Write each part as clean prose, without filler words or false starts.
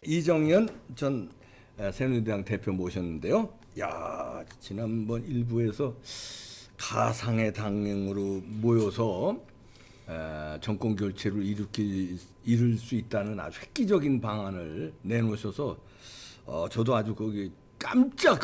이정현 전 새누리당 대표 모셨는데요. 야, 지난번 일부에서 가상의 당명으로 모여서 정권 교체를 이룰 수 있다는 아주 획기적인 방안을 내놓으셔서 저도 아주 거기 깜짝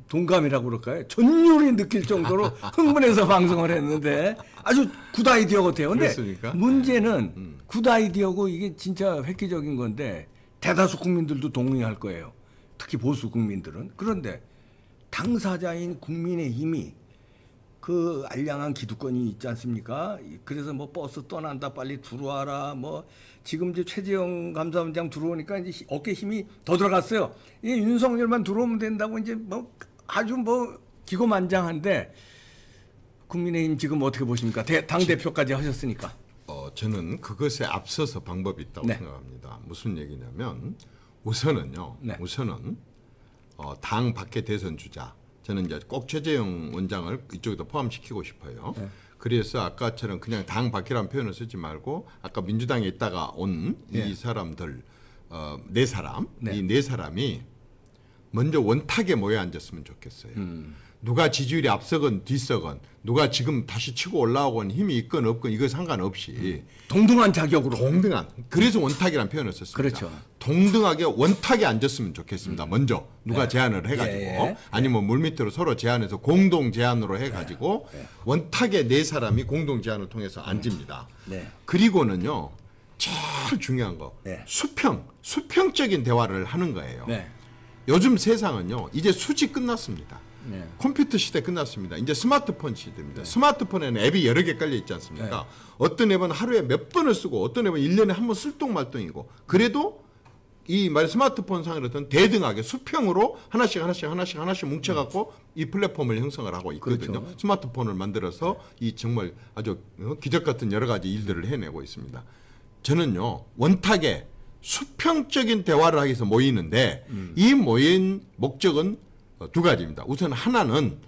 동감이라고 그럴까요? 전율이 느낄 정도로 흥분해서 방송을 했는데 아주 굿 아이디어 같아요. 근데 그렇습니까? 문제는 굿 아이디어고 이게 진짜 획기적인 건데 대다수 국민들도 동의할 거예요. 특히 보수 국민들은. 그런데 당사자인 국민의힘이 그 알량한 기득권이 있지 않습니까? 그래서 뭐 버스 떠난다 빨리 들어와라 뭐 지금 이제 최재형 감사원장 들어오니까 이제 어깨 힘이 더 들어갔어요. 이 윤석열만 들어오면 된다고 이제 뭐 아주 뭐 기고만장한데 국민의힘 지금 어떻게 보십니까? 당 대표까지 하셨으니까. 저는 그것에 앞서서 방법이 있다고 네. 생각합니다. 무슨 얘기냐면 우선은요. 네. 우선은 당 밖의 대선 주자. 저는 이제 꼭 최재형 원장을 이쪽에도 포함시키고 싶어요. 네. 그래서 아까처럼 그냥 당 밖이라는 표현을 쓰지 말고 아까 민주당에 있다가 온 이 사람들 네 사람, 네. 이 네 사람이 먼저 원탁에 모여 앉았으면 좋겠어요. 누가 지지율이 앞서건 뒤서건 누가 지금 다시 치고 올라오건 힘이 있건 없건 이거 상관없이 동등한 자격으로. 동등한. 그래서 원탁이라는 표현을 썼습니다. 그렇죠. 동등하게 원탁에 앉았으면 좋겠습니다. 먼저 누가 제안을 해가지고 아니면 물밑으로 서로 제안해서 공동 제안으로 해가지고 원탁에 네 사람이 공동 제안을 통해서 앉습니다. 그리고는요 제일 중요한 거 수평적인 대화를 하는 거예요. 요즘 세상은요 이제 수지 끝났습니다. 컴퓨터 시대 끝났습니다. 이제 스마트폰 시대입니다. 스마트폰에는 앱이 여러 개 깔려 있지 않습니까? 어떤 앱은 하루에 몇 번을 쓰고 어떤 앱은 1년에 한 번 쓸똥말똥이고 그래도 이 말 스마트폰 상으로는 대등하게 수평으로 하나씩 뭉쳐갖고 이 플랫폼을 형성을 하고 있거든요. 그렇죠. 스마트폰을 만들어서 이 정말 아주 기적 같은 여러 가지 일들을 해내고 있습니다. 저는요 원탁에 수평적인 대화를 하기 위해서 모이는데 이 모인 목적은 두 가지입니다. 우선 하나는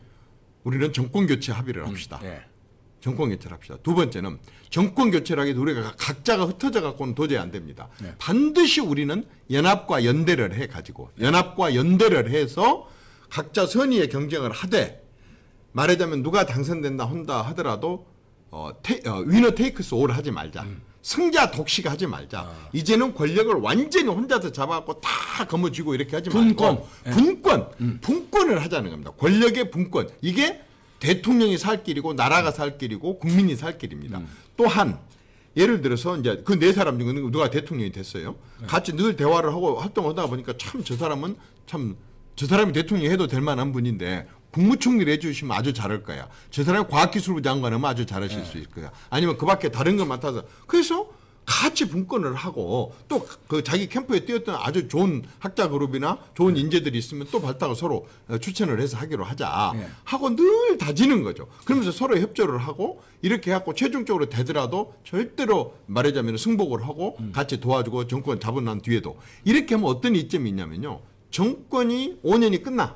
우리는 정권 교체 합의를 합시다. 정권 교체를 합시다. 두 번째는 정권 교체를 하기 위해서 우리가 각자가 흩어져 갖고는 도저히 안 됩니다. 반드시 우리는 연합과 연대를 해가지고 연합과 연대를 해서 각자 선의의 경쟁을 하되 말하자면 누가 당선된다 한다 하더라도 위너 테이크스 올 하지 말자. 승자 독식 하지 말자. 이제는 권력을 완전히 혼자서 잡아갖고 다 거머쥐고 이렇게 하지 말고 분권을 하자는 겁니다. 권력의 분권. 이게 대통령이 살 길이고 나라가 살 길이고 국민이 살 길입니다. 또한 예를 들어서 이제 그 네 사람 중에 누가 대통령이 됐어요. 같이 늘 대화를 하고 활동하다 보니까 참 저 사람이 대통령이 해도 될 만한 분인데 국무총리를 해주시면 아주 잘할 거야. 저 사람이 과학기술부 장관하면 아주 잘하실 수 있을 거야. 아니면 그 밖에 다른 걸 맡아서. 그래서 같이 분권을 하고 또 그 자기 캠프에 뛰었던 아주 좋은 학자 그룹이나 좋은 인재들이 있으면 또 발탁을 서로 추천을 해서 하기로 하자. 하고 늘 다지는 거죠. 그러면서 서로 협조를 하고 이렇게 해갖고 최종적으로 되더라도 절대로 말하자면 승복을 하고 같이 도와주고 정권 잡은 난 뒤에도 이렇게 하면 어떤 이점이 있냐면요. 정권이 5년이 끝나.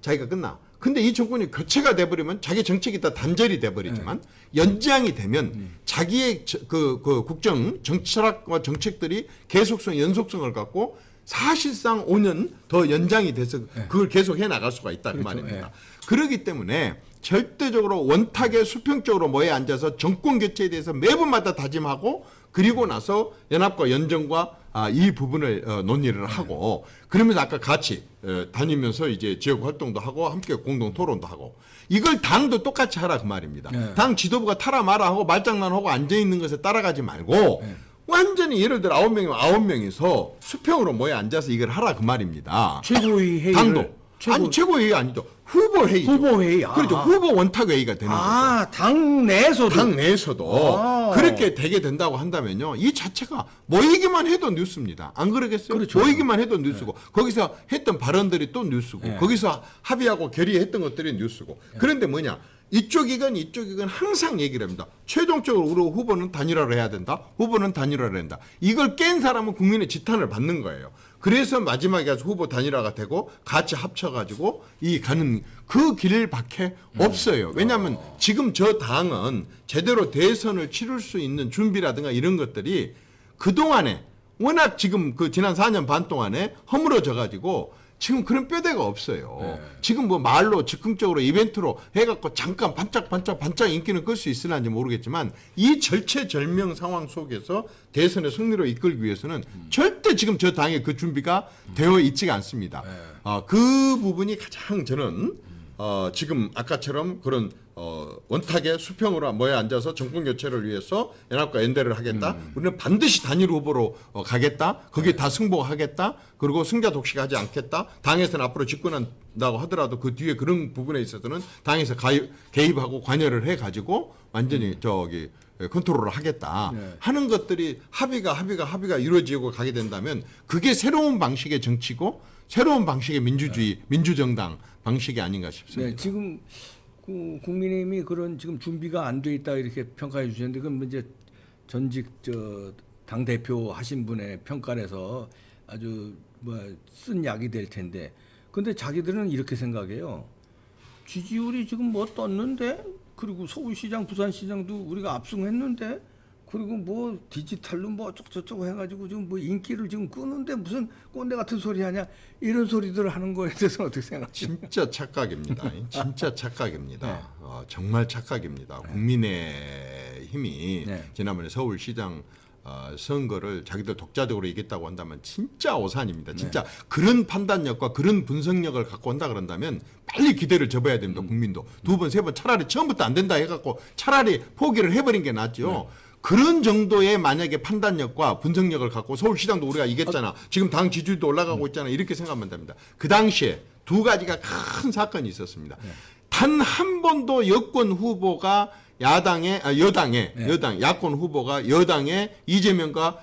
자기가 끝나. 근데 이 정권이 교체가 돼버리면 자기 정책이 다 단절이 돼버리지만 연장이 되면 자기의 그 국정 정치락과 정책들이 계속성 연속성을 갖고 사실상 5년 더 연장이 돼서 그걸 계속 해나갈 수가 있다 그 말입니다. 그렇기 때문에 절대적으로 원탁에 수평적으로 모여 앉아서 정권 교체에 대해서 매번마다 다짐하고 그리고 나서 연합과 연정과 이 부분을 논의를 하고 그러면서 아까 같이 다니면서 이제 지역 활동도 하고 함께 공동 토론도 하고 이걸 당도 똑같이 하라 그 말입니다. 당 지도부가 타라 마라 하고 말장난하고 앉아있는 것에 따라가지 말고 완전히 예를 들어 9명이면 9명이서 수평으로 모여 앉아서 이걸 하라 그 말입니다. 최고위 회의를 당도. 아니 최고회의 아니죠. 후보회의죠. 후보회의. 그렇죠. 후보 원탁회의가 되는 거죠. 당 내에서도. 당 내에서도. 그렇게 되게 된다고 한다면요. 이 자체가 모이기만 해도 뉴스입니다. 안 그러겠어요? 그렇죠. 모이기만 해도 뉴스고 거기서 했던 발언들이 또 뉴스고 거기서 합의하고 결의했던 것들이 뉴스고 그런데 뭐냐. 이쪽이건 항상 얘기를 합니다. 최종적으로 우리 후보는 단일화를 해야 된다. 후보는 단일화를 한다. 이걸 깬 사람은 국민의 지탄을 받는 거예요. 그래서 마지막에 가서 후보 단일화가 되고 같이 합쳐가지고 이 가는 그 길밖에 없어요. 왜냐하면 지금 저 당은 제대로 대선을 치를 수 있는 준비라든가 이런 것들이 그동안에 워낙 지금 그 지난 4년 반 동안에 허물어져 가지고 지금 그런 뼈대가 없어요. 네. 지금 뭐 말로 즉흥적으로 이벤트로 해갖고 잠깐 반짝 인기는 끌 수 있으려는지 모르겠지만 이 절체절명 상황 속에서 대선의 승리로 이끌기 위해서는 절대 지금 저 당의 그 준비가 되어 있지가 않습니다. 그 부분이 가장 저는 지금 아까처럼 그런 원탁의 수평으로 모여 앉아서 정권 교체를 위해서 연합과 연대를 하겠다. 우리는 반드시 단일 후보로 가겠다. 거기에 다 승복하겠다. 그리고 승자 독식하지 않겠다. 당에서는 앞으로 집권한다고 하더라도 그 뒤에 그런 부분에 있어서는 당에서 개입하고 관여를 해가지고 완전히 컨트롤을 하겠다 하는 것들이 합의가 이루어지고 가게 된다면 그게 새로운 방식의 정치고 새로운 방식의 민주주의, 민주정당 방식이 아닌가 싶습니다. 네, 지금 그 국민의힘이 그런 지금 준비가 안 돼 있다 이렇게 평가해 주셨는데 그럼 이제 전직 당 대표 하신 분의 평가에서 아주 쓴 약이 될 텐데, 근데 자기들은 이렇게 생각해요. 지지율이 지금 뭐 떴는데, 그리고 서울시장, 부산시장도 우리가 압승했는데, 그리고 뭐 디지털로 뭐 어쩌고저쩌고 해가지고 지금 뭐 인기를 지금 끄는데 무슨 꼰대 같은 소리 하냐, 이런 소리들을 하는 거에 대해서 어떻게 생각하세요? 진짜 착각입니다. 진짜 착각입니다. 정말 착각입니다. 국민의힘이 지난번에 서울시장 선거를 자기들 독자적으로 이겼다고 한다면 진짜 오산입니다. 진짜 그런 판단력과 그런 분석력을 갖고 온다 그런다면 빨리 기대를 접어야 됩니다. 국민도. 두 번, 세 번 차라리 처음부터 안 된다 해갖고 차라리 포기를 해버린 게 낫죠. 그런 정도의 만약에 판단력과 분석력을 갖고 서울시장도 우리가 이겼잖아. 지금 당 지지율도 올라가고 있잖아. 이렇게 생각하면 됩니다. 그 당시에 두 가지가 큰 사건이 있었습니다. 단 한 번도 여권 후보가 여당, 야권 후보가 여당의 이재명과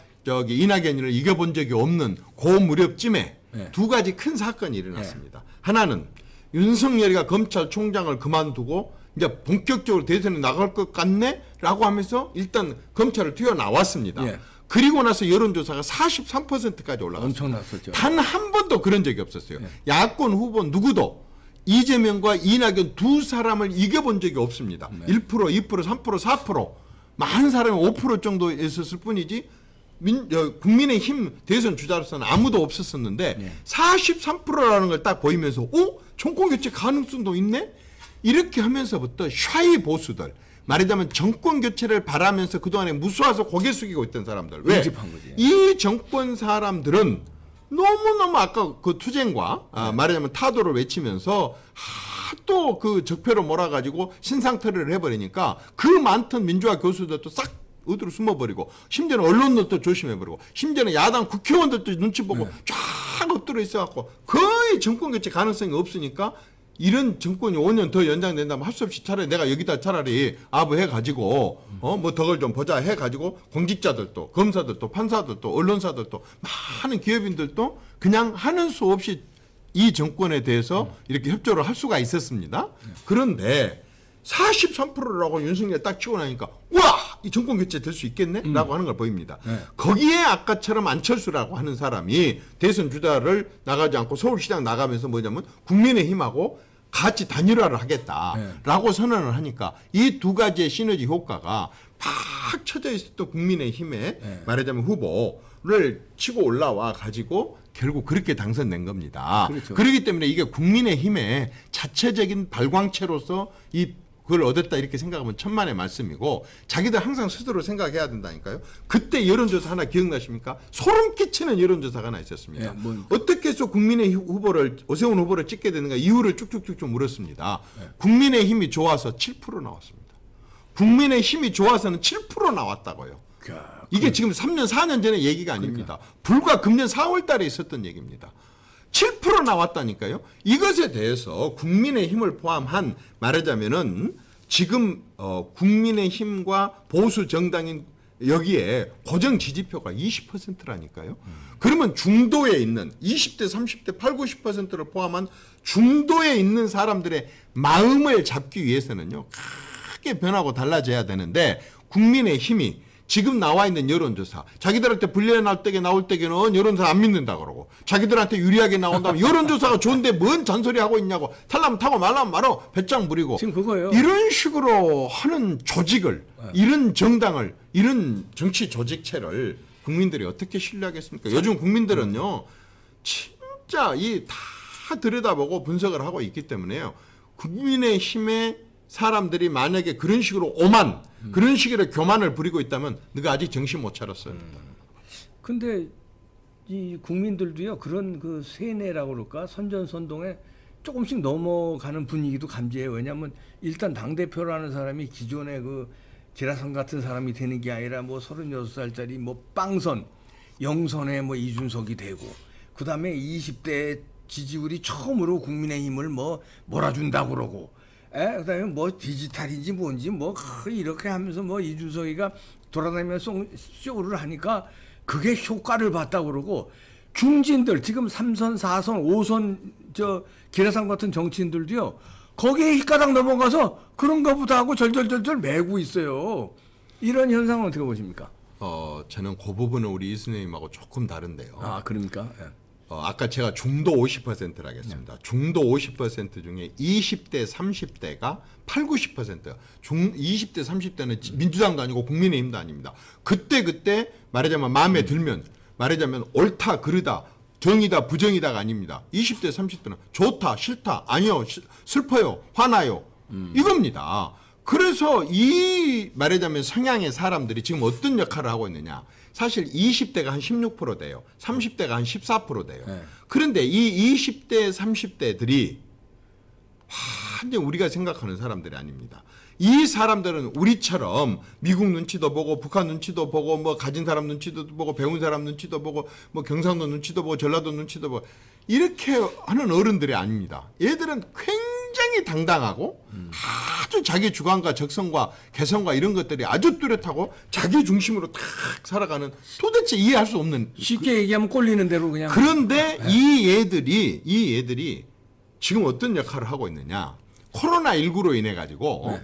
이낙연을 이겨본 적이 없는 그 무렵쯤에 두 가지 큰 사건이 일어났습니다. 하나는 윤석열이가 검찰총장을 그만두고 이제 본격적으로 대선에 나갈 것 같네? 라고 하면서 일단 검찰을 튀어나왔습니다. 그리고 나서 여론조사가 43%까지 올라갔어요. 엄청났었죠. 단 한 번도 그런 적이 없었어요. 야권 후보 누구도 이재명과 이낙연 두 사람을 이겨본 적이 없습니다. 1%, 2%, 3%, 4%. 많은 사람이 5% 정도 있었을 뿐이지 국민의힘 대선 주자로서는 아무도 없었었는데 43%라는 걸 딱 보이면서 정권교체 가능성도 있네? 이렇게 하면서부터 샤이 보수들, 말하자면 정권교체를 바라면서 그동안에 무수해서 고개 숙이고 있던 사람들. 왜? 이 정권 사람들은 너무너무 아까 그 투쟁과 말하자면 타도를 외치면서 또 그 적폐로 몰아가지고 신상털이를 해버리니까 그 많던 민주화 교수들도 싹 어디로 숨어버리고, 심지어는 언론들도 조심해버리고, 심지어는 야당 국회의원들도 눈치 보고 쫙 엎드려 있어갖고 거의 정권교체 가능성이 없으니까 이런 정권이 5년 더 연장된다면 할 수 없이 차라리 내가 여기다 차라리 아부해가지고 뭐 덕을 좀 보자 해가지고 공직자들도 검사들도 판사들도 언론사들도 많은 기업인들도 그냥 하는 수 없이 이 정권에 대해서 이렇게 협조를 할 수가 있었습니다. 그런데 43%라고 윤석열 딱 치고 나니까 와! 이 정권 교체 될 수 있겠네? 라고 하는 걸 보입니다. 거기에 아까처럼 안철수라고 하는 사람이 대선 주자를 나가지 않고 서울시장 나가면서 뭐냐면 국민의힘하고 같이 단일화를 하겠다라고 선언을 하니까 이 두 가지의 시너지 효과가 팍 쳐져 있었던 국민의힘의 말하자면 후보를 치고 올라와 가지고 결국 그렇게 당선된 겁니다. 그렇죠. 그렇기 때문에 이게 국민의힘의 자체적인 발광체로서 그걸 얻었다 이렇게 생각하면 천만의 말씀이고, 자기들 항상 스스로 생각해야 된다니까요. 그때 여론조사 하나 기억나십니까? 소름 끼치는 여론조사가 하나 있었습니다. 어떻게 해서 국민의 후보를, 오세훈 후보를 찍게 되는가 이유를 쭉쭉쭉 물었습니다. 국민의힘이 좋아서 7% 나왔습니다. 국민의힘이 좋아서는 7% 나왔다고요. 이게 지금 3년 4년 전의 얘기가 아닙니다. 불과 금년 4월 달에 있었던 얘기입니다. 7% 나왔다니까요. 이것에 대해서 국민의힘을 포함한 말하자면은 지금 국민의힘과 보수 정당인 여기에 고정 지지표가 20%라니까요. 그러면 중도에 있는 20대, 30대, 8, 90%를 포함한 중도에 있는 사람들의 마음을 잡기 위해서는요, 크게 변하고 달라져야 되는데, 국민의힘이 지금 나와 있는 여론조사, 자기들한테 불리해 나올 때는 여론조사 안 믿는다 그러고, 자기들한테 유리하게 나온다면 여론조사가 좋은데 뭔 잔소리 하고 있냐고, 탈라면 타고 말라면 말어 배짱 부리고, 지금 그거예요. 이런 식으로 하는 조직을, 이런 정당을, 이런 정치 조직체를 국민들이 어떻게 신뢰하겠습니까? 요즘 국민들은요, 진짜 이 다 들여다보고 분석을 하고 있기 때문에요. 국민의힘의 사람들이 만약에 그런 식으로 그런 식으로 교만을 부리고 있다면 너가 아직 정신 못 차렸어요. 근데 이 국민들도요 그런 그 세뇌라고 그럴까 선전선동에 조금씩 넘어가는 분위기도 감지해요. 왜냐하면 일단 당대표라는 사람이 기존의 그 지라선 같은 사람이 되는 게 아니라 뭐 36살짜리 뭐 빵선 영선에 뭐 이준석이 되고 그다음에 20대 지지율이 처음으로 국민의힘을 뭐 몰아준다고 그러고 그다음에 뭐 디지털인지 뭔지 뭐 이렇게 하면서 뭐 이준석이가 돌아다니면서 쇼를 하니까 그게 효과를 봤다고 그러고 중진들 지금 3선, 4선, 5선 저 기라상 같은 정치인들도요. 거기에 힐가닥 넘어가서 그런가 보다 하고 절절절절 매고 있어요. 이런 현상은 어떻게 보십니까? 저는 그 부분은 우리 이 선생님하고 조금 다른데요. 아, 그러니까? 예. 아까 제가 중도 50%를 하겠습니다. 중도 50% 중에 20대, 30대가 8, 90%. 20대, 30대는 민주당도 아니고 국민의힘도 아닙니다. 그때 말하자면 마음에 들면 말하자면 옳다, 그르다, 정이다, 부정이다가 아닙니다. 20대, 30대는 좋다, 싫다, 아니요, 슬퍼요, 화나요. 이겁니다. 그래서 이 말하자면 성향의 사람들이 지금 어떤 역할을 하고 있느냐. 사실 20대가 한 16% 돼요. 30대가 한 14% 돼요. 네. 그런데 이 20대, 30대들이 완전 우리가 생각하는 사람들이 아닙니다. 이 사람들은 우리처럼 미국 눈치도 보고 북한 눈치도 보고 뭐 가진 사람 눈치도 보고 배운 사람 눈치도 보고 뭐 경상도 눈치도 보고 전라도 눈치도 보고 이렇게 하는 어른들이 아닙니다. 얘들은 굉장히 당당하고 아주 자기 주관과 적성과 개성과 이런 것들이 아주 뚜렷하고 자기 중심으로 탁 살아가는 도대체 이해할 수 없는 쉽게 얘기하면 꼴리는 대로 그냥. 그런데 이 얘들이 지금 어떤 역할을 하고 있느냐. 코로나19로 인해 가지고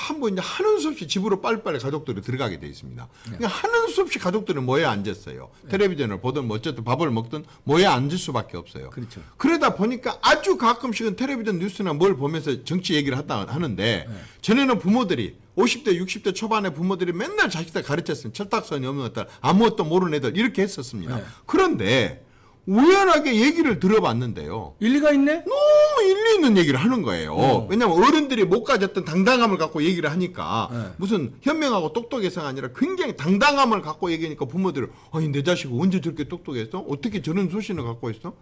전부 이제 하는 수 없이 집으로 빨리빨리 가족들이 들어가게 돼 있습니다. 그러니까 하는 수 없이 가족들은 모여 앉았어요. 텔레비전을 보든 뭐 어쨌든 밥을 먹든 모여 앉을 수밖에 없어요. 그렇죠. 그러다 보니까 아주 가끔씩은 텔레비전 뉴스나 뭘 보면서 정치 얘기를 하는데 전에는 부모들이 50대 60대 초반의 부모들이 맨날 자식들 가르쳤으면 철딱선이 없는 것들 아무것도 모르는 애들 이렇게 했었습니다. 그런데 우연하게 얘기를 들어봤는데요. 일리가 있네? 너무 일리 있는 얘기를 하는 거예요. 왜냐하면 어른들이 못 가졌던 당당함을 갖고 얘기를 하니까 무슨 현명하고 똑똑해서가 아니라 굉장히 당당함을 갖고 얘기하니까 부모들이 아니 내 자식이 언제 저렇게 똑똑했어? 어떻게 저런 소신을 갖고 있어?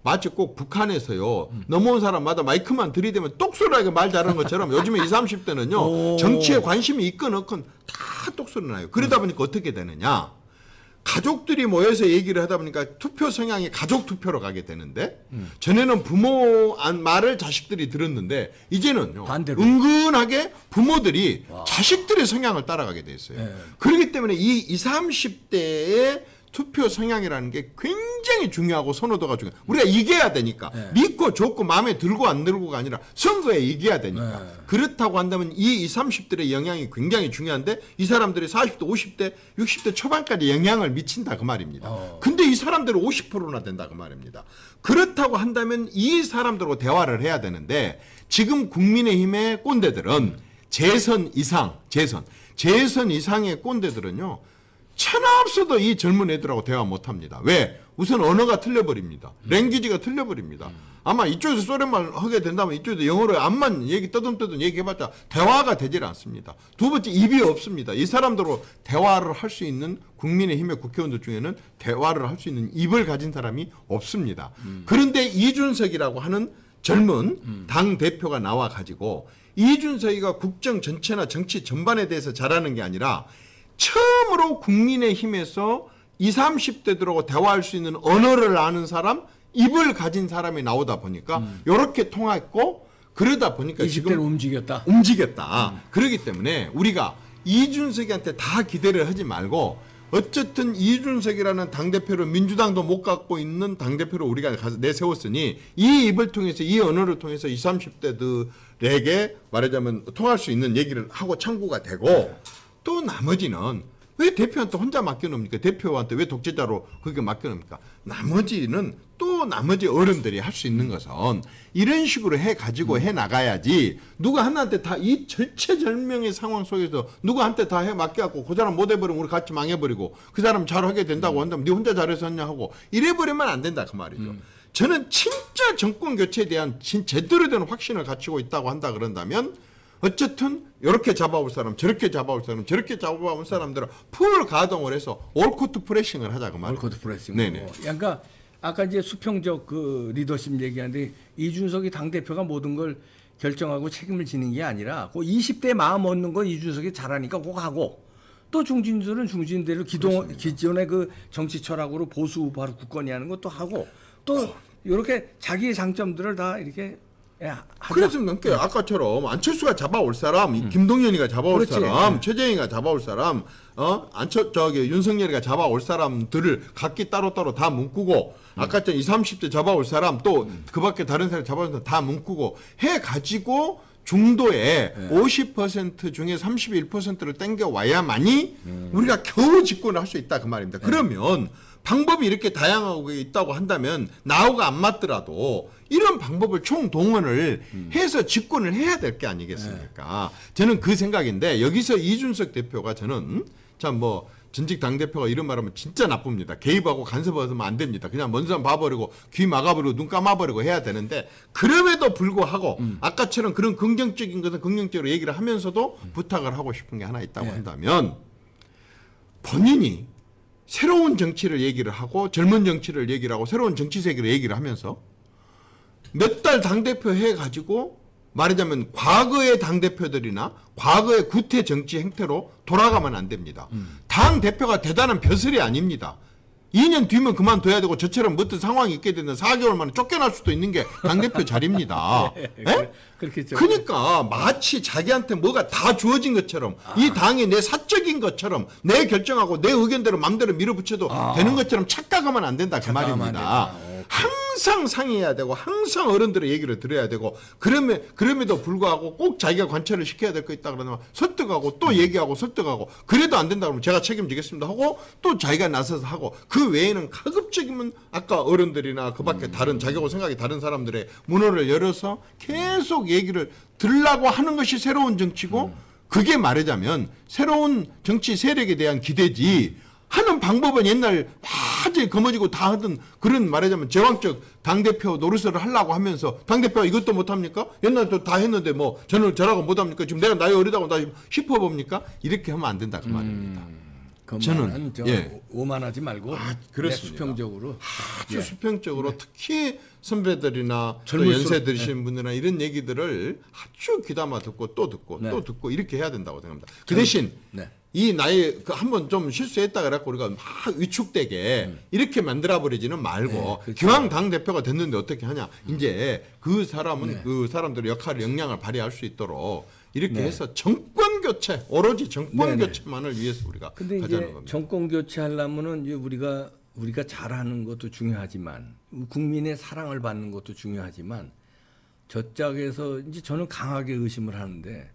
마치 꼭 북한에서요. 넘어온 사람마다 마이크만 들이대면 똑소리하게 말 잘하는 것처럼 요즘에 20, 30대는요. 정치에 관심이 있건 없건 다 똑소리 나요. 그러다 보니까 어떻게 되느냐. 가족들이 모여서 얘기를 하다 보니까 투표 성향이 가족 투표로 가게 되는데 전에는 부모 말을 자식들이 들었는데 이제는 반대로. 은근하게 부모들이 자식들의 성향을 따라가게 돼 있어요. 그렇기 때문에 이 20, 30대의 투표 성향이라는 게 굉장히 중요하고 선호도가 중요해요. 우리가 이겨야 되니까. 믿고 좋고 마음에 들고 안 들고가 아니라 선거에 이겨야 되니까. 그렇다고 한다면 이 20, 30대의 영향이 굉장히 중요한데 이 사람들이 40대, 50대, 60대 초반까지 영향을 미친다 그 말입니다. 근데 이 사람들은 50%나 된다 그 말입니다. 그렇다고 한다면 이 사람들하고 대화를 해야 되는데 지금 국민의힘의 꼰대들은 재선 이상의 꼰대들은요. 천하 없어도 이 젊은 애들하고 대화 못합니다. 왜? 우선 언어가 틀려버립니다. 랭귀지가 틀려버립니다. 아마 이쪽에서 소련말 하게 된다면 이쪽에서 영어로 암만 떠듬떠듬 얘기해봤자 대화가 되질 않습니다. 두 번째 입이 없습니다. 이 사람들로 대화를 할 수 있는 국민의힘의 국회의원들 중에는 대화를 할 수 있는 입을 가진 사람이 없습니다. 그런데 이준석이라고 하는 젊은 당대표가 나와가지고 이준석이가 국정 전체나 정치 전반에 대해서 잘하는 게 아니라 처음으로 국민의힘에서 20, 30대들하고 대화할 수 있는 언어를 아는 사람, 입을 가진 사람이 나오다 보니까 이렇게 통했고 그러다 보니까 20대를 지금 움직였다. 그렇기 때문에 우리가 이준석이한테 다 기대를 하지 말고 어쨌든 이준석이라는 당대표를 민주당도 못 갖고 있는 당대표를 우리가 내세웠으니 이 입을 통해서 이 언어를 통해서 20, 30대들에게 말하자면 통할 수 있는 얘기를 하고 창구가 되고 또 나머지는 왜 대표한테 혼자 맡겨놓습니까? 대표한테 왜 독재자로 그렇게 맡겨놓습니까? 나머지는 또 또 나머지 어른들이 할 수 있는 것은 이런 식으로 해가지고 해 나가야지 누가 하나한테 다 이 절체절명의 상황 속에서 누구한테 다 해 맡겨갖고 그 사람 못 해버리면 우리 같이 망해버리고 그 사람 잘하게 된다고 한다면 네 혼자 잘해서 했냐 하고 이래버리면 안 된다 그 말이죠. 저는 진짜 정권 교체에 대한 제대로 된 확신을 갖추고 있다고 한다 그런다면 어쨌든 이렇게 잡아올 사람 저렇게 잡아올 사람 저렇게 잡아올 사람들은 풀 가동을 해서 올코트 프레싱을 하자 그 말이에요. 올코트 프레싱. 네네. 그러니까 아까 이제 수평적 그 리더십 얘기하는데 이준석이 당대표가 모든 걸 결정하고 책임을 지는 게 아니라 그 20대 마음 얻는 건 이준석이 잘하니까 그거 하고 또 중진들은 중진대로 기존의 그 정치 철학으로 보수 우파로 굳건히 하는 것도 하고 또 이렇게 자기의 장점들을 다 이렇게 그래서 그러니까 아까처럼 안철수가 잡아올 사람, 김동연이가 잡아올 그렇지. 사람, 최재형이가 잡아올 사람, 윤석열이가 잡아올 사람들을 각기 따로따로 다 묶고 아까처럼 20, 30대 잡아올 사람 또 그밖에 다른 사람 잡아올 사람 다 묶고 해가지고 중도에 50% 중에 31%를 땡겨와야만이 우리가 겨우 집권을 할 수 있다 그 말입니다. 그러면 방법이 이렇게 다양하고 있다고 한다면 나하고 안 맞더라도 이런 방법을 총동원을 해서 집권을 해야 될 게 아니겠습니까? 저는 그 생각인데 여기서 이준석 대표가 저는 참 뭐 전직 당대표가 이런 말하면 진짜 나쁩니다. 개입하고 간섭하면 안 됩니다. 그냥 먼 사람 봐버리고 귀 막아버리고 눈 감아버리고 해야 되는데 그럼에도 불구하고 아까처럼 그런 긍정적인 것은 긍정적으로 얘기를 하면서도 부탁을 하고 싶은 게 하나 있다고 한다면 본인이 새로운 정치를 얘기를 하고 젊은 정치를 얘기를 하고 새로운 정치 세계를 얘기를 하면서 몇 달 당대표 해가지고 말하자면 과거의 당대표들이나 과거의 구태 정치 행태로 돌아가면 안 됩니다. 당대표가 대단한 벼슬이 아닙니다. 2년 뒤면 그만둬야 되고 저처럼 어떤 상황이 있게 되면 4개월 만에 쫓겨날 수도 있는 게 당대표 자리입니다. 그렇겠죠. 그러니까 마치 자기한테 뭐가 다 주어진 것처럼 이 당이 내 사적인 것처럼 내 결정하고 내 의견대로 마음대로 밀어붙여도 되는 것처럼 착각하면 안 된다 그 말입니다. 항상 상의해야 되고 항상 어른들의 얘기를 들어야 되고 그럼에도 불구하고 꼭 자기가 관철을 시켜야 될 거 있다 그러면 설득하고 또 얘기하고 설득하고 그래도 안 된다 그러면 제가 책임지겠습니다 하고 또 자기가 나서서 하고 그 외에는 가급적이면 아까 어른들이나 그 밖에 다른 자기하고 생각이 다른 사람들의 문호를 열어서 계속 얘기를 들으려고 하는 것이 새로운 정치고 그게 말하자면 새로운 정치 세력에 대한 기대지 하는 방법은 옛날 아주 거머쥐고 다 하던 그런 말하자면 제왕적 당대표 노릇을 하려고 하면서 당대표가 이것도 못합니까? 옛날도 다 했는데 뭐 저는 저라고 못합니까? 지금 내가 나이 어리다고 나 싶어봅니까? 이렇게 하면 안 된다 그 말입니다. 저는 오만하지 말고 수평적으로 아주 수평적으로 특히 선배들이나 또 연세 들으신 분들이나 이런 얘기들을 아주 귀담아 듣고 또 듣고 또 듣고 이렇게 해야 된다고 생각합니다. 그 대신 이 나이 한번 좀 실수했다 그래갖고 우리가 막 위축되게 이렇게 만들어버리지는 말고 그렇죠. 기왕 당 대표가 됐는데 어떻게 하냐? 이제 그 사람은 그 사람들의 역할을 역량을 발휘할 수 있도록 이렇게 해서 정권 교체 오로지 정권 교체만을 위해서 우리가 근데 하자는 이제 겁니다. 정권 교체하려면은 이제 우리가 잘하는 것도 중요하지만 국민의 사랑을 받는 것도 중요하지만 저짝에서 이제 저는 강하게 의심을 하는데.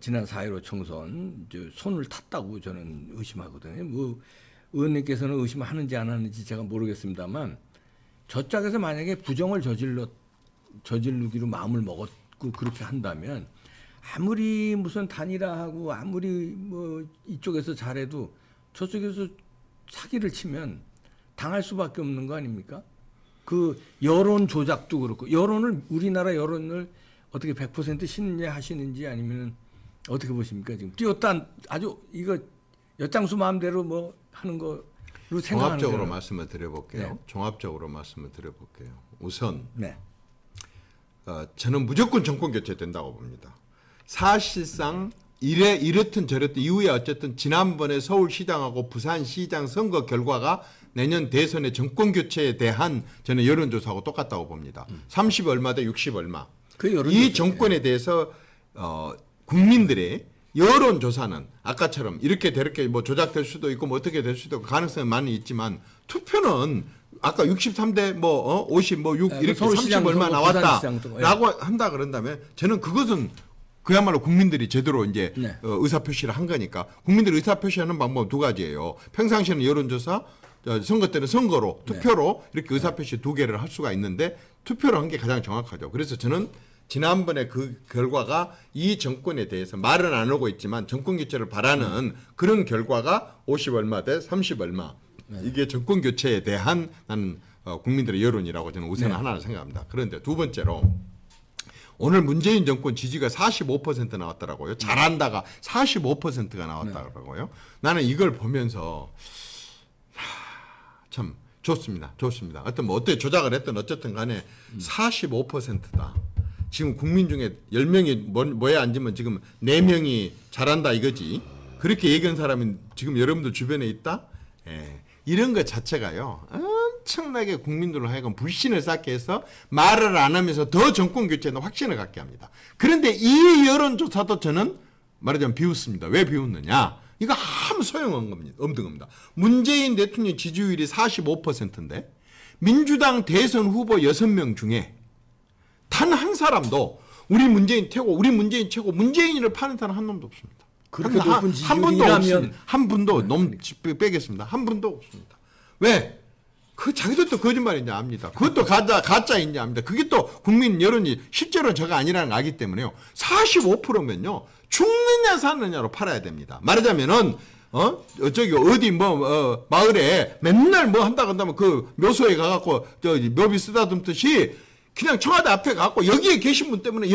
지난 4.15 총선 손을 탔다고 저는 의심하거든요. 뭐 의원님께서는 의심하는지 안 하는지 제가 모르겠습니다만 저짝에서 만약에 부정을 저지르기로 마음을 먹었고 그렇게 한다면 아무리 무슨 단일화하고 아무리 뭐 이쪽에서 잘해도 저쪽에서 사기를 치면 당할 수밖에 없는 거 아닙니까? 그 여론 조작도 그렇고 우리나라 여론을 어떻게 100% 신뢰하시는지 아니면 어떻게 보십니까? 지금 띄었다 아주 이거 엿장수 마음대로 뭐 하는 거로 생각하는 종합적으로 말씀을 드려볼게요. 종합적으로 말씀을 드려볼게요. 우선 저는 무조건 정권 교체된다고 봅니다. 사실상 이렇든 저렇든 이후에 어쨌든 지난번에 서울시장하고 부산시장 선거 결과가 내년 대선의 정권 교체에 대한 저는 여론조사하고 똑같다고 봅니다. 30 얼마 대 60 얼마. 이 정권에 대해서 국민들의 여론조사는 아까처럼 이렇게 저렇게 뭐 조작될 수도 있고 뭐 어떻게 될 수도 있고 가능성이 많이 있지만 투표는 아까 63대 뭐 50 뭐 6 이렇게 30 얼마 나왔다라고 한다 그런다면 저는 그것은 그야말로 국민들이 제대로 이제 의사표시를 한 거니까 국민들이 의사표시하는 방법은 두 가지예요. 평상시에는 여론조사 선거 때는 선거로 투표로 이렇게 의사표시 2개를 할 수가 있는데 투표로 한 게 가장 정확하죠. 그래서 저는 지난번에 그 결과가 이 정권에 대해서 말은 안 하고 있지만 정권 교체를 바라는 그런 결과가 50 얼마 대 30 얼마. 이게 정권 교체에 대한 나는 국민들의 여론이라고 저는 우선 하나를 생각합니다. 그런데 두 번째로 오늘 문재인 정권 지지가 45% 나왔더라고요. 잘한다가 45%가 나왔더라고요. 나는 이걸 보면서 참 좋습니다. 좋습니다. 어떻게 조작을 했든 어쨌든 간에 45%다. 지금 국민 중에 10명이 뭐에 앉으면 지금 4명이 잘한다 이거지. 그렇게 얘기한 사람이 지금 여러분들 주변에 있다? 예. 이런 것 자체가요. 엄청나게 국민들로 하여금 불신을 쌓게 해서 말을 안 하면서 더 정권 교체에 확신을 갖게 합니다. 그런데 이 여론조사도 저는 말하자면 비웃습니다. 왜 비웃느냐? 이거 아무 소용없는 겁니다. 문재인 대통령 지지율이 45%인데 민주당 대선 후보 6명 중에 단 한 사람도 우리 문재인 최고, 문재인을 파는 사람 한 놈도 없습니다. 그렇게 높은 한 분도 지지율이라면 없습니다. 한 분도 빼겠습니다. 한 분도 없습니다. 왜? 그 자기들도 거짓말인지 압니다. 그것도 가짜인지 압니다. 그게 또 국민 여론이 실제로는 저가 아니라는 걸 알기 때문에요. 45%면요. 죽느냐 사느냐로 팔아야 됩니다. 말하자면은 어디 마을에 맨날 뭐 한다 한다면 그 묘소에 가갖고 묘비 쓰다듬듯이 그냥 청와대 앞에 가고 여기에 계신 분 때문에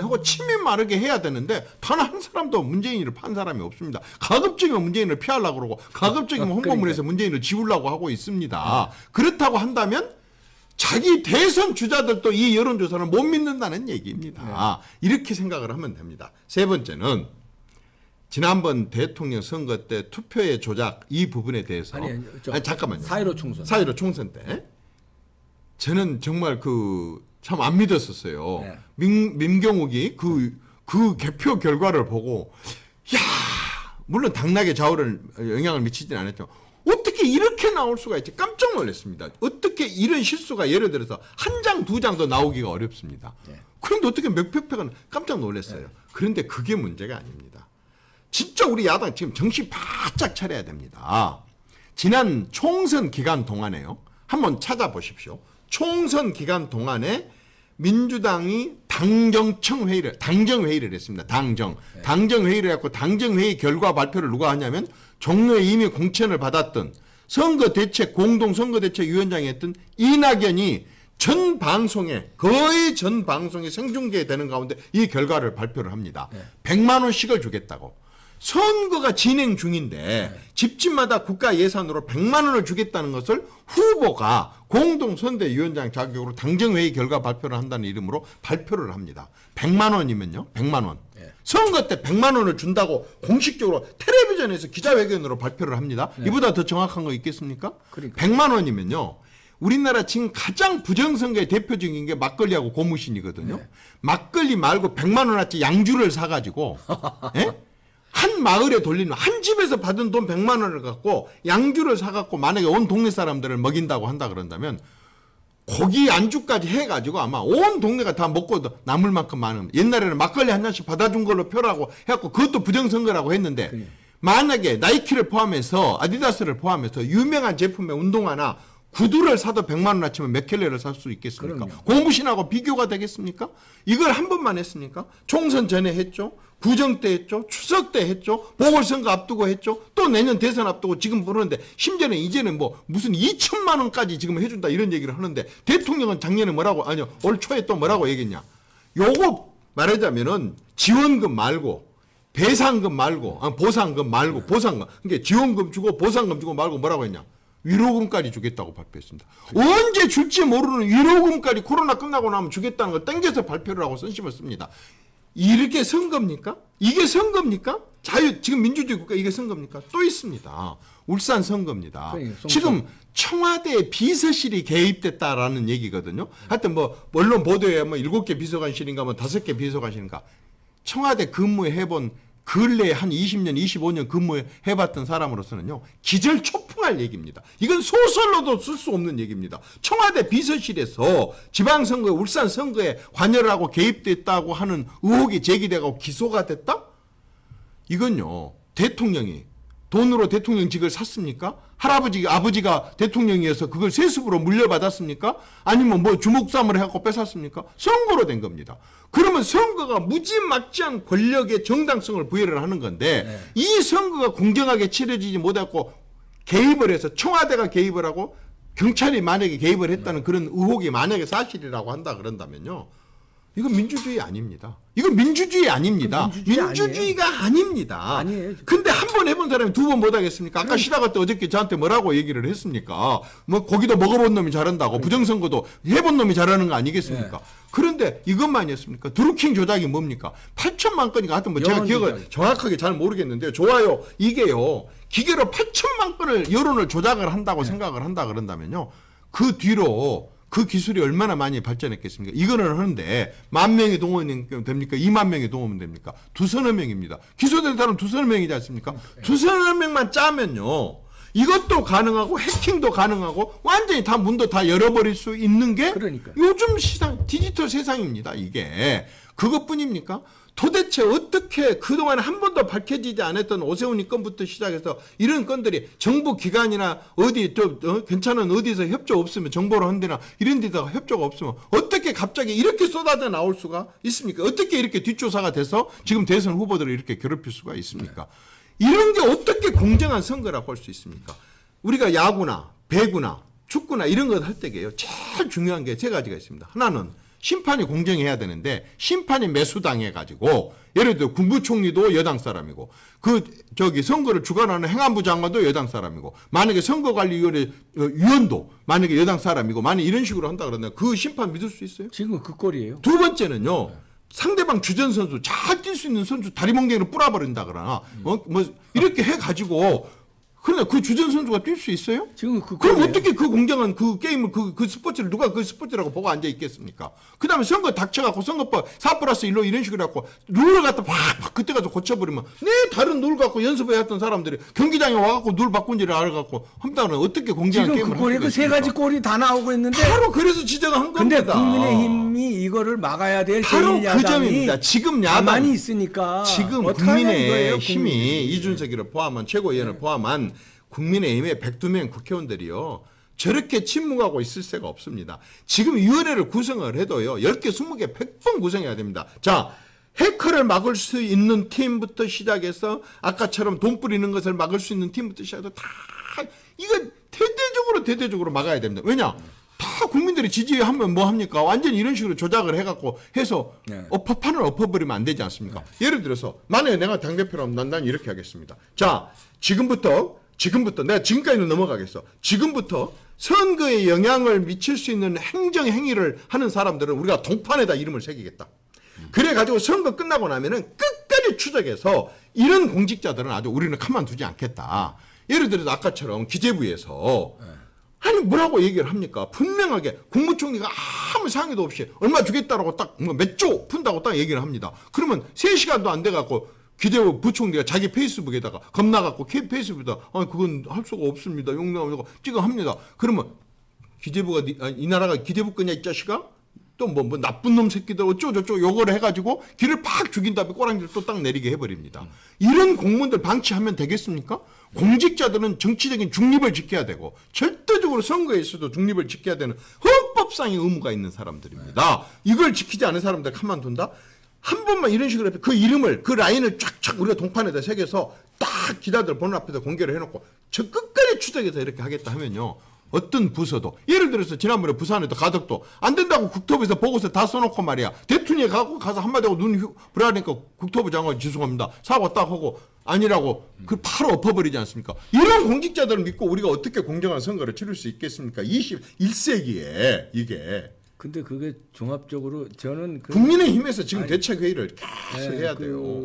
하고 침이 마르게 해야 되는데 단 한 사람도 문재인을 판 사람이 없습니다. 가급적이면 문재인을 피하려고 그러고 가급적이면 홍보물에서 문재인을 지우려고 하고 있습니다. 그렇다고 한다면 자기 대선 주자들도 이 여론조사를 못 믿는다는 얘기입니다. 이렇게 생각을 하면 됩니다. 세 번째는 지난번 대통령 선거 때 투표의 조작 이 부분에 대해서 잠깐만요. 4.15 총선 때 저는 정말 참 안 믿었었어요. 민경욱이 그 개표 결과를 보고 물론 당락에 좌우를 영향을 미치진 않았죠. 어떻게 이렇게 나올 수가 있지? 깜짝 놀랐습니다. 어떻게 이런 실수가 예를 들어서 한 장, 2장도 나오기가 어렵습니다. 그런데 어떻게 몇 표가 깜짝 놀랐어요. 그런데 그게 문제가 아닙니다. 진짜 우리 야당 지금 정신 바짝 차려야 됩니다. 지난 총선 기간 동안에요. 한번 찾아보십시오. 총선 기간 동안에 민주당이 당정회의를 했습니다. 당정회의를 했고 당정회의 결과 발표를 누가 하냐면 종로에 이미 공천을 받았던 공동선거대책위원장이 했던 이낙연이 거의 전 방송에 생중계되는 가운데 이 결과를 발표를 합니다. 100만 원씩을 주겠다고. 선거가 진행 중인데 집집마다 국가 예산으로 100만 원을 주겠다는 것을 후보가 공동선대위원장 자격으로 당정회의 결과 발표를 한다는 이름으로 발표를 합니다. 100만 원이면요. 100만 원. 선거 때 100만 원을 준다고 공식적으로 텔레비전에서 기자회견으로 발표를 합니다. 이보다 더 정확한 거 있겠습니까? 100만 원이면요. 우리나라 지금 가장 부정선거의 대표적인 게 막걸리하고 고무신이거든요. 막걸리 말고 100만 원어치 양주를 사가지고 한 마을에 돌리는 한 집에서 받은 돈 100만 원을 갖고 양주를 사갖고 만약에 온 동네 사람들을 먹인다고 한다 그런다면 고기 안주까지 해가지고 아마 온 동네가 다 먹고 남을 만큼 많은 옛날에는 막걸리 한 잔씩 받아준 걸로 표라고 해갖고 그것도 부정선거라고 했는데 만약에 나이키를 포함해서 아디다스를 포함해서 유명한 제품의 운동화나 구두를 사도 100만 원 아치면 몇 켤레를 살 수 있겠습니까? 고무신하고 비교가 되겠습니까? 이걸 한 번만 했습니까? 총선 전에 했죠. 구정 때 했죠. 추석 때 했죠. 보궐선거 앞두고 했죠. 또 내년 대선 앞두고 지금 부르는데 심지어는 이제는 무슨 2천만 원까지 지금 해준다 이런 얘기를 하는데 대통령은 작년에 올 초에 또 뭐라고 얘기했냐. 요거 말하자면은 지원금 말고 배상금 말고 보상금 말고 보상금. 그러니까 지원금 주고 보상금 주고 말고 뭐라고 했냐. 위로금까지 주겠다고 발표했습니다. 언제 줄지 모르는 위로금까지 코로나 끝나고 나면 주겠다는 걸 땡겨서 발표를 하고 선심을 씁니다. 이렇게 선거입니까? 이게 선거입니까? 지금 민주주의 국가 이게 선거입니까? 또 있습니다. 울산 선거입니다. 지금 청와대 비서실이 개입됐다라는 얘기거든요. 하여튼 언론 보도에 7개 비서관실인가 5개 비서관실인가. 청와대 근무해본 근래에 한 20년, 25년 근무해봤던 사람으로서는요. 기절초풍할 얘기입니다. 이건 소설로도 쓸 수 없는 얘기입니다. 청와대 비서실에서 지방선거에 울산 선거에 관여를 하고 개입됐다고 하는 의혹이 제기되고 기소가 됐다? 이건요. 대통령이 돈으로 대통령직을 샀습니까? 아버지가 대통령이어서 그걸 세습으로 물려받았습니까? 아니면 뭐 주목삼을 해갖고 뺏었습니까? 선거로 된 겁니다. 그러면 선거가 무지막지한 권력의 정당성을 부여를 하는 건데 네. 이 선거가 공정하게 치러지지 못하고 개입을 해서 청와대가 개입을 하고 경찰이 만약에 개입을 했다는 그런 의혹이 만약에 사실이라고 한다 그런다면요. 이건 민주주의 아닙니다. 이건 민주주의 아닙니다. 민주주의가 아닙니다. 아니에요. 근데 한 번 해본 사람이 두 번 못하겠습니까? 아까 시작할 때 어저께 저한테 뭐라고 얘기를 했습니까? 뭐 고기도 먹어본 놈이 잘한다고 부정선거도 해본 놈이 잘하는 거 아니겠습니까? 네. 그런데 이것만이었습니까? 드루킹 조작이 뭡니까? 8천만 건인가 하여튼 뭐 제가 기억을 정확하게 잘 모르겠는데요. 좋아요. 이게요. 기계로 8천만 건을 여론을 조작을 한다고 생각을 한다 그런다면요. 그 뒤로 그 기술이 얼마나 많이 발전했겠습니까? 이거는 하는데 10,000명이 동원이 됩니까? 20,000명이 동원이 됩니까? 두서너 명입니다. 기소된 사람 두서너 명이지 않습니까? 두서너 명만 짜면요. 이것도 가능하고 해킹도 가능하고 완전히 다 문도 다 열어버릴 수 있는 게 그러니까요. 요즘 디지털 세상입니다. 이게 그것뿐입니까? 도대체 어떻게 그동안 한 번도 밝혀지지 않았던 오세훈이 건부터 시작해서 이런 건들이 정부 기관이나 어디 괜찮은 어디서 협조 없으면 정보를 한데나 이런 데다가 협조가 없으면 어떻게 갑자기 이렇게 쏟아져 나올 수가 있습니까? 어떻게 이렇게 뒷조사가 돼서 지금 대선 후보들을 이렇게 괴롭힐 수가 있습니까? 이런 게 어떻게 공정한 선거라고 할 수 있습니까? 우리가 야구나 배구나 축구나 이런 것 할 때게요. 제일 중요한 게 세 가지가 있습니다. 하나는 심판이 공정해야 되는데 심판이 매수당해가지고 예를 들어 국무총리도 여당 사람이고 선거를 주관하는 행안부 장관도 여당 사람이고 만약에 선거관리위원회 위원도 만약에 여당 사람이고 만약 이런 식으로 한다 그러면 그 심판 믿을 수 있어요? 지금 그 꼴이에요. 두 번째는요. 상대방 주전 선수 잘 뛸 수 있는 선수 다리 멍게를 뿌려버린다 그러나 이렇게 해가지고 그런데 그 주전 선수가 뛸 수 있어요? 지금 그 그럼 꼴이에요. 어떻게 그 공정한 그 게임을 그 스포츠를 누가 그 스포츠라고 보고 앉아 있겠습니까? 그 다음에 선거 닥쳐갖고 선거법 4+1로 이런 식으로 해갖고 룰을 갖다 팍 그때 가서 고쳐버리면 다른 룰 갖고 연습해 했던 사람들이 경기장에 와갖고 룰 바꾼지를 알아갖고 한다면 어떻게 공정한 지금 게임을 그 꼴이 할 수가 그 세 가지 있습니까? 꼴이 다 나오고 있는데 바로 그래서 지적을 한 근데 겁니다. 국민의힘이 이거를 막아야 될 바로 그 제1야당이 점입니다. 지금 야당 가만히 있으니까 지금 어떡하냐 국민의 이거예요, 힘이 국민이. 이준석이를 포함한 최고위원을 포함한 국민의힘의 102명 국회의원들이요. 저렇게 침묵하고 있을 새가 없습니다. 지금 위원회를 구성을 해도요. 10개, 20개, 100번 구성해야 됩니다. 자, 해커를 막을 수 있는 팀부터 시작해서 아까처럼 돈 뿌리는 것을 막을 수 있는 팀부터 시작해서 다 이거 대대적으로 막아야 됩니다. 왜냐? 다 국민들이 지지하면 뭐 합니까? 완전히 이런 식으로 조작을 해갖고 해서 판을 엎어버리면 안 되지 않습니까? 예를 들어서 만약에 내가 당대표라면 난 이렇게 하겠습니다. 자, 지금부터 내가 지금까지는 넘어가겠어. 지금부터 선거에 영향을 미칠 수 있는 행정 행위를 하는 사람들은 우리가 동판에다 이름을 새기겠다. 그래가지고 선거 끝나고 나면은 끝까지 추적해서 이런 공직자들은 아주 우리는 가만두지 않겠다. 예를 들어서 아까처럼 기재부에서 아니 뭐라고 얘기를 합니까? 분명하게 국무총리가 아무 상의도 없이 얼마 주겠다라고 딱 몇 조 푼다고 딱 얘기를 합니다. 그러면 3시간도 안 돼갖고 기재부 부총리가 자기 페이스북에다가 겁나갖고 페이스북에다 그건 할 수가 없습니다. 용납하고 찍어합니다. 그러면 기재부가 이 나라가 기재부 거냐 이 자식아? 또 뭐 나쁜 놈 새끼들 어쩌고저쩌고 요거를 해가지고 길을 팍 죽인 다음에 꼬랑지를 또 딱 내리게 해버립니다. 이런 공무원들 방치하면 되겠습니까? 공직자들은 정치적인 중립을 지켜야 되고 절대적으로 선거에 있어도 중립을 지켜야 되는 헌법상의 의무가 있는 사람들입니다. 이걸 지키지 않은 사람들 가만둔다? 한 번만 이런 식으로 그 이름을 그 라인을 쫙쫙 우리가 동판에다 새겨서 딱 기자들 보는 앞에다 공개를 해놓고 저 끝까지 추적해서 이렇게 하겠다 하면요. 어떤 부서도 예를 들어서 지난번에 부산에도 가덕도 안 된다고 국토부에서 보고서 다 써놓고 말이야. 대통령이 가서 한마디 하고 눈 불하니까 국토부 장관 죄송합니다. 사과 딱 하고 아니라고 그 바로 엎어버리지 않습니까? 이런 공직자들을 믿고 우리가 어떻게 공정한 선거를 치를 수 있겠습니까? 21세기에 이게. 근데 그게 종합적으로 저는 국민의힘에서 지금 대책회의를 계속 해야 돼요.